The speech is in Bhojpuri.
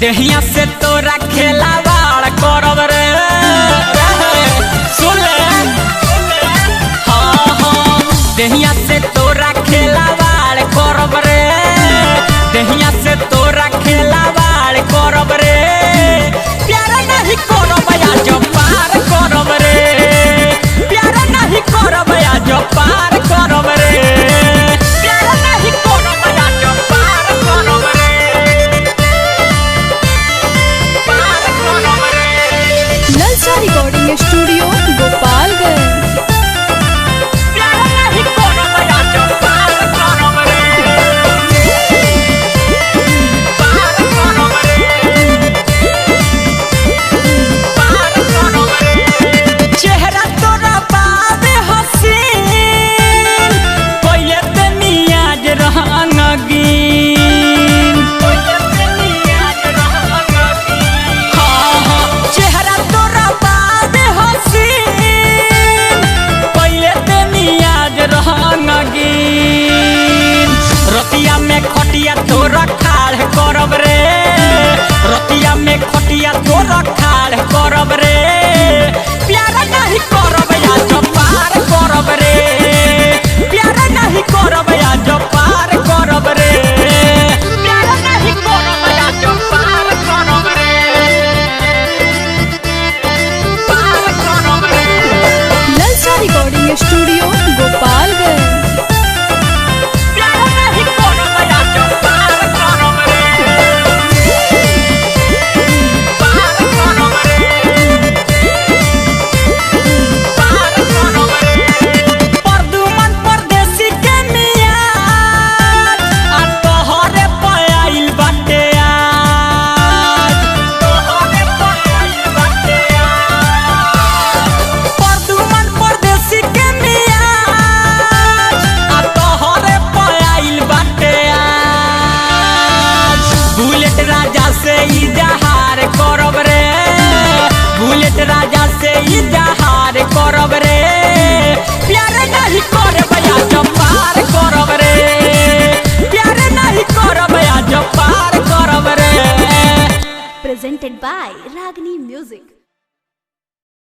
देहिया से तोरा खेलावाड़ करब रे सुन ले हाँ हाँ देहिया से तोरा खेलावाड़ करब रे देहिया से तोरा खेलावाड़ करब रे प्यारा नहीं करब आज पार करब रे प्यारा नहीं करब आज पार करब रे प्यारा नहीं करब आज पार करब रे पार करब रे ललचा रिकॉर्डिंग स्टूडियो गोपालगंज। प्यारा नहीं करब आज पार करब रे पार करब रे पार करब रे चेहरा तोरा बाबे हसीन कोइले ते नियाज रहंगीन कोइले ते नियाज रहंगीन हाँ हाँ चेहरा तोरा बाबे हसीन कोइले ते नियाज रहंगीन रतिया में खटिया तोरा खाड़ करब रे रतिया में खटिया तोरा खाड़ करब रे प्यारा नहीं करब आज पार करब रे प्यारा नहीं करब आज पार करब रे प्यारा नहीं करब आज पार करब रे पार करब रे ललचा रिकॉर्डिंग स्टूडियो गोपालगंज। प्यारा नहीं करब आज पार करब रे पार करब रे पार करब रे परदुमन परदेसी के मियाज आ तोहरे पयाइल बाटे आज तोहरे पयाइल बाटे आज परदुमन परदेसी के मियाज आ तोहरे पयाइल बाटे आज बुलेट राजा से इजहार करब रे बुलेट राजा से इजहार करब रे प्यारे नहीं करब आज पार करब रे प्यारे नहीं करब आज पार करब रे Presented by Ragini Music।